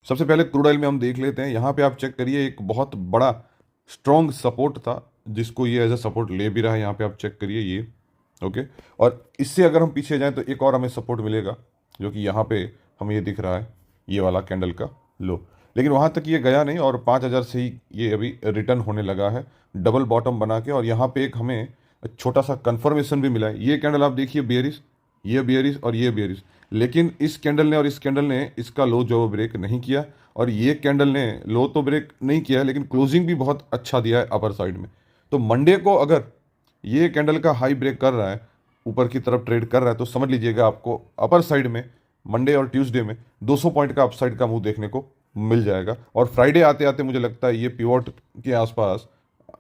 सबसे पहले crude oil में हम देख लेते हैं। यहाँ पे आप चेक करिए, एक बहुत बड़ा स्ट्रॉन्ग सपोर्ट था जिसको ये एज अ सपोर्ट ले भी रहा है। यहाँ पे आप चेक करिए ये, ओके। और इससे अगर हम पीछे जाएं तो एक और हमें सपोर्ट मिलेगा, जो कि यहाँ पे हमें ये दिख रहा है, ये वाला कैंडल का लो। लेकिन वहाँ तक ये गया नहीं और 5,000 से ही ये अभी रिटर्न होने लगा है डबल बॉटम बना के। और यहाँ पे एक हमें छोटा सा कंफर्मेशन भी मिला है। ये कैंडल आप देखिए बेयरिश, ये बेयरिश और ये बेयरिश, लेकिन इस कैंडल ने और इस कैंडल ने इसका लो जो ब्रेक नहीं किया। और ये कैंडल ने लो तो ब्रेक नहीं किया है, लेकिन क्लोजिंग भी बहुत अच्छा दिया है अपर साइड में। तो मंडे को अगर ये कैंडल का हाई ब्रेक कर रहा है, ऊपर की तरफ ट्रेड कर रहा है, तो समझ लीजिएगा आपको अपर साइड में मंडे और ट्यूसडे में 200 पॉइंट का अपसाइड का मूव देखने को मिल जाएगा। और फ्राइडे आते आते मुझे लगता है ये पिवोट के आसपास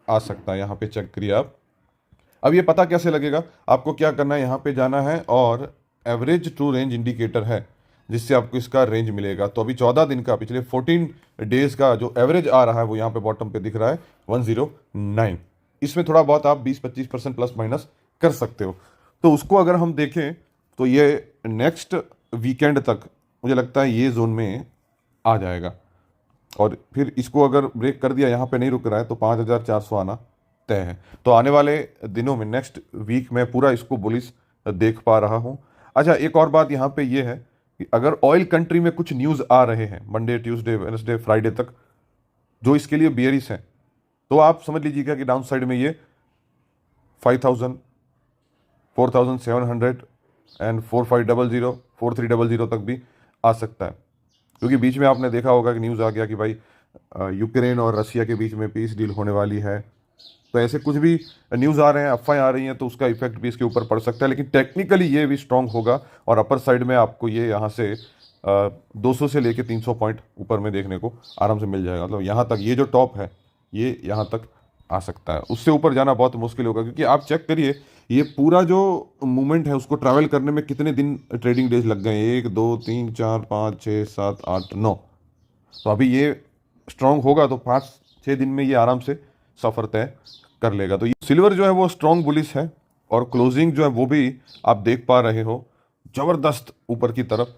आ सकता है। यहाँ पे चेक करिए आप। अब ये पता कैसे लगेगा, आपको क्या करना है, यहाँ पे जाना है और एवरेज टू रेंज इंडिकेटर है जिससे आपको इसका रेंज मिलेगा। तो अभी 14 दिन का, पिछले 14 डेज का जो एवरेज आ रहा है वो यहाँ पे बॉटम पे दिख रहा है 109। इसमें थोड़ा बहुत आप 20-25% प्लस माइनस कर सकते हो। तो उसको अगर हम देखें तो ये नेक्स्ट वीकेंड तक मुझे लगता है ये जोन में आ जाएगा। और फिर इसको अगर ब्रेक कर दिया, यहाँ पे नहीं रुक रहा है, तो 5,400 आना तय है। तो आने वाले दिनों में नेक्स्ट वीक में पूरा इसको बुलिश देख पा रहा हूँ। अच्छा, एक और बात यहाँ पे ये है कि अगर ऑयल कंट्री में कुछ न्यूज़ आ रहे हैं मंडे ट्यूसडे वेडनेसडे फ्राइडे तक जो इसके लिए बियरिश हैं, तो आप समझ लीजिएगा कि डाउन साइड में ये 5,000, 4,700 एंड 4,500, 4,300 तक भी आ सकता है। क्योंकि बीच में आपने देखा होगा कि न्यूज़ आ गया कि भाई यूक्रेन और रशिया के बीच में पीस डील होने वाली है। तो ऐसे कुछ भी न्यूज़ आ रहे हैं, अफवाहें आ रही हैं, तो उसका इफेक्ट भी इसके ऊपर पड़ सकता है। लेकिन टेक्निकली ये भी स्ट्रांग होगा और अपर साइड में आपको ये यहाँ से 200 से लेके 300 पॉइंट ऊपर में देखने को आराम से मिल जाएगा। मतलब यहाँ तक ये जो टॉप है ये यहाँ तक आ सकता है। उससे ऊपर जाना बहुत मुश्किल होगा, क्योंकि आप चेक करिए ये पूरा जो मूवमेंट है उसको ट्रैवल करने में कितने दिन ट्रेडिंग डेज लग गए, 1 2 3 4 5 6 7 8 9। तो अभी ये स्ट्रांग होगा तो 5-6 दिन में ये आराम से सफ़र तय कर लेगा। तो ये सिल्वर जो है वो स्ट्रांग बुलिश है और क्लोजिंग जो है वो भी आप देख पा रहे हो ज़बरदस्त ऊपर की तरफ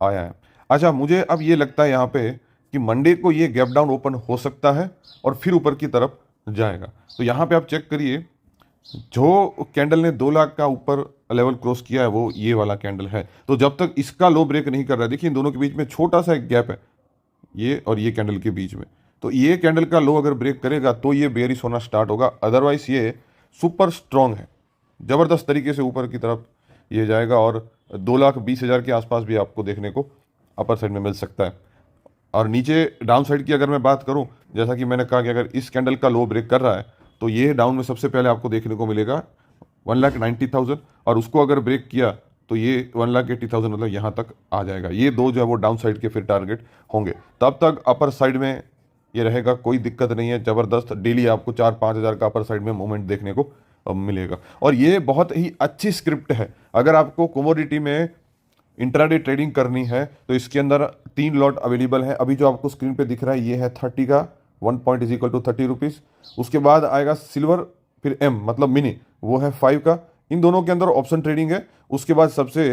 आया है। अच्छा, मुझे अब ये लगता है यहाँ पे कि मंडे को ये गैप डाउन ओपन हो सकता है और फिर ऊपर की तरफ जाएगा। तो यहाँ पे आप चेक करिए, जो कैंडल ने 2 लाख का ऊपर लेवल क्रॉस किया है वो ये वाला कैंडल है। तो जब तक इसका लो ब्रेक नहीं कर रहा है, देखिए इन दोनों के बीच में छोटा सा एक गैप है, ये और ये कैंडल के बीच में। तो ये कैंडल का लो अगर ब्रेक करेगा तो ये बेयरिश होना स्टार्ट होगा, अदरवाइज ये सुपर स्ट्रॉन्ग है, ज़बरदस्त तरीके से ऊपर की तरफ ये जाएगा और 2,20,000 के आसपास भी आपको देखने को अपर साइड में मिल सकता है। और नीचे डाउन साइड की अगर मैं बात करूं, जैसा कि मैंने कहा कि अगर इस कैंडल का लो ब्रेक कर रहा है तो ये डाउन में सबसे पहले आपको देखने को मिलेगा 1,90,000, और उसको अगर ब्रेक किया तो ये 1,80,000 मतलब यहाँ तक आ जाएगा। ये दो जो है वो डाउन साइड के फिर टारगेट होंगे। तब तक अपर साइड में ये रहेगा, कोई दिक्कत नहीं है, ज़बरदस्त डेली आपको 4-5 हज़ार का अपर साइड में मूवमेंट देखने को मिलेगा। और ये बहुत ही अच्छी स्क्रिप्ट है। अगर आपको कमोडिटी में इंट्राडे ट्रेडिंग करनी है तो इसके अंदर 3 लॉट अवेलेबल है। अभी जो आपको स्क्रीन पे दिख रहा है ये है 30 का, 1 point is equal to 30 rupees. उसके बाद आएगा सिल्वर, फिर एम मतलब मिनी, वो है 5 का। इन दोनों के अंदर ऑप्शन ट्रेडिंग है। उसके बाद सबसे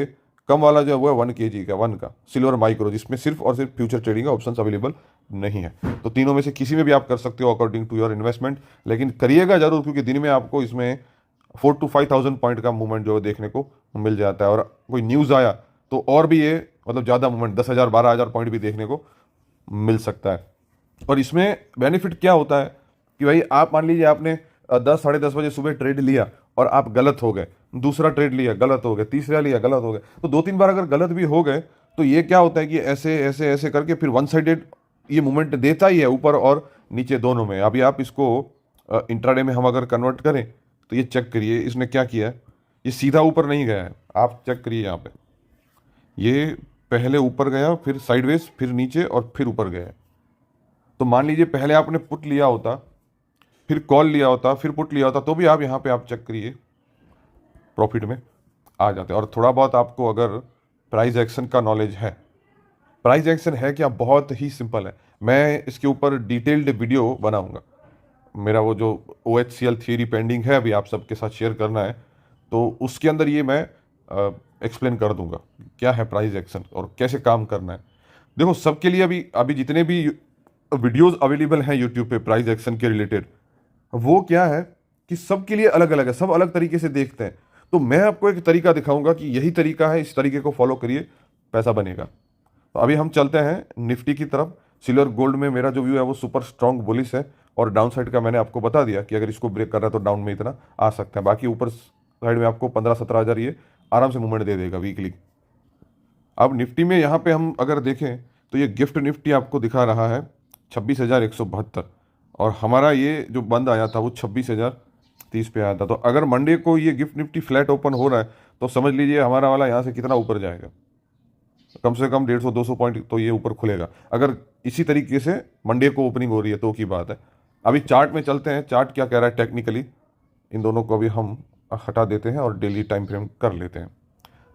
कम वाला जो है वो है 1 kg का, 1 का सिल्वर माइक्रो, जिसमें सिर्फ और सिर्फ फ्यूचर ट्रेडिंग का ऑप्शन अवेलेबल नहीं है। तो तीनों में से किसी में भी आप कर सकते हो अकॉर्डिंग टू योर इन्वेस्टमेंट, लेकिन करिएगा जरूर, क्योंकि दिन में आपको इसमें 4 to 5,000 पॉइंट का मूवमेंट जो है देखने को मिल जाता है। और कोई न्यूज़ आया तो और भी ये मतलब ज़्यादा मूवमेंट 10,000 12,000 पॉइंट भी देखने को मिल सकता है। और इसमें बेनिफिट क्या होता है कि भाई आप मान लीजिए आपने 10 साढ़े 10 बजे सुबह ट्रेड लिया और आप गलत हो गए, दूसरा ट्रेड लिया गलत हो गए, तीसरा लिया गलत हो गए, तो 2-3 बार अगर गलत भी हो गए तो ये क्या होता है कि ऐसे ऐसे ऐसे करके फिर वन साइडेड ये मूवमेंट देता ही है ऊपर और नीचे दोनों में। अभी आप इसको इंट्राडे में हम अगर कन्वर्ट करें तो ये चेक करिए इसने क्या किया है, ये सीधा ऊपर नहीं गया है। आप चेक करिए यहाँ पे, ये पहले ऊपर गया, फिर साइडवेज, फिर नीचे और फिर ऊपर गया। तो मान लीजिए पहले आपने पुट लिया होता, फिर कॉल लिया होता, फिर पुट लिया होता, तो भी आप यहाँ पे आप चेक करिए प्रॉफिट में आ जाते। और थोड़ा बहुत आपको अगर प्राइस एक्शन का नॉलेज है, प्राइस एक्शन है क्या, बहुत ही सिंपल है। मैं इसके ऊपर डिटेल्ड वीडियो बनाऊंगा। मेरा वो जो OHCL थियरी पेंडिंग है अभी आप सबके साथ शेयर करना है, तो उसके अंदर ये मैं एक्सप्लेन कर दूंगा क्या है प्राइस एक्शन और कैसे काम करना है। देखो सबके लिए अभी अभी जितने भी वीडियोस अवेलेबल हैं यूट्यूब पे प्राइस एक्शन के रिलेटेड, वो क्या है कि सबके लिए अलग अलग है, सब अलग तरीके से देखते हैं। तो मैं आपको एक तरीका दिखाऊंगा कि यही तरीका है, इस तरीके को फॉलो करिए, पैसा बनेगा। तो अभी हम चलते हैं निफ्टी की तरफ। सिल्वर गोल्ड में मेरा जो व्यू है वो सुपर स्ट्रांग बुलिश है, और डाउन साइड का मैंने आपको बता दिया कि अगर इसको ब्रेक कर रहा है तो डाउन में इतना आ सकता है। बाकी ऊपर साइड में आपको 15-17 हज़ार ये आराम से मूवमेंट दे देगा वीकली। अब निफ्टी में यहाँ पे हम अगर देखें तो ये गिफ्ट निफ्टी आपको दिखा रहा है 26,172, और हमारा ये जो बंद आया था वो 26,030 पे आया था। तो अगर मंडे को ये गिफ्ट निफ्टी फ्लैट ओपन हो रहा है तो समझ लीजिए हमारा वाला यहाँ से कितना ऊपर जाएगा, कम से कम 150-200 पॉइंट तो ये ऊपर खुलेगा, अगर इसी तरीके से मंडे को ओपनिंग हो रही है तो की बात है। अभी चार्ट में चलते हैं, चार्ट क्या कह रहा है टेक्निकली, इन दोनों को अभी हम हटा देते हैं और डेली टाइम फ्रेम कर लेते हैं।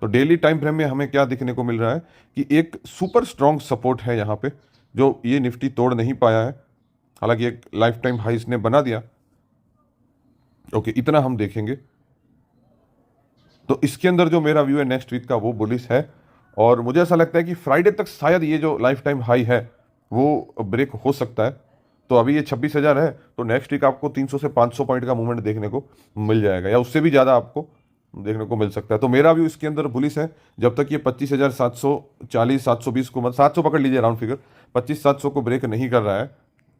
तो डेली टाइम फ्रेम में हमें क्या देखने को मिल रहा है कि एक सुपर स्ट्रॉन्ग सपोर्ट है यहाँ पे, जो ये निफ्टी तोड़ नहीं पाया है। हालांकि एक लाइफ टाइम हाई इसने बना दिया, ओके इतना हम देखेंगे। तो इसके अंदर जो मेरा व्यू है नेक्स्ट वीक का वो बुलिश है, और मुझे ऐसा लगता है कि फ्राइडे तक शायद ये जो लाइफ टाइम हाई है वो ब्रेक हो सकता है। तो अभी ये 26,000 है, तो नेक्स्ट वीक आपको 300 से 500 पॉइंट का मूवमेंट देखने को मिल जाएगा, या उससे भी ज़्यादा आपको देखने को मिल सकता है। तो मेरा व्यू इसके अंदर बुलिश है, जब तक ये 25,740 720 को, मतलब 700 पकड़ लीजिए राउंड फिगर, 25,700 को ब्रेक नहीं कर रहा है,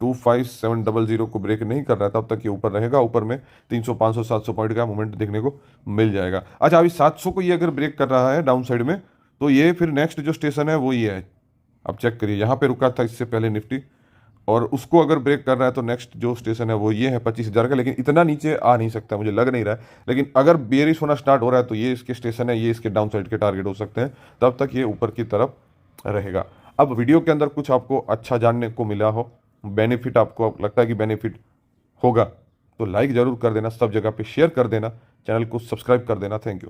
25,700 को ब्रेक नहीं कर रहा है, तब तक ये ऊपर रहेगा। ऊपर में 300 500 700 पॉइंट का मूवमेंट देखने को मिल जाएगा। अच्छा अभी 700 को ये अगर ब्रेक कर रहा है डाउन साइड में, तो ये फिर नेक्स्ट जो स्टेशन है वो ये है, अब चेक करिए, यहाँ पे रुका था इससे पहले निफ्टी, और उसको अगर ब्रेक कर रहा है तो नेक्स्ट जो स्टेशन है वो ये है 25,000 का। लेकिन इतना नीचे आ नहीं सकता, मुझे लग नहीं रहा है। लेकिन अगर बेरिश होना स्टार्ट हो रहा है तो ये इसके स्टेशन है, ये इसके डाउन साइड के टारगेट हो सकते हैं, तब तक ये ऊपर की तरफ रहेगा। अब वीडियो के अंदर कुछ आपको अच्छा जानने को मिला हो, बेनिफिट आपको लगता है कि बेनिफिट होगा, तो लाइक ज़रूर कर देना, सब जगह पे शेयर कर देना, चैनल को सब्सक्राइब कर देना। Thank you.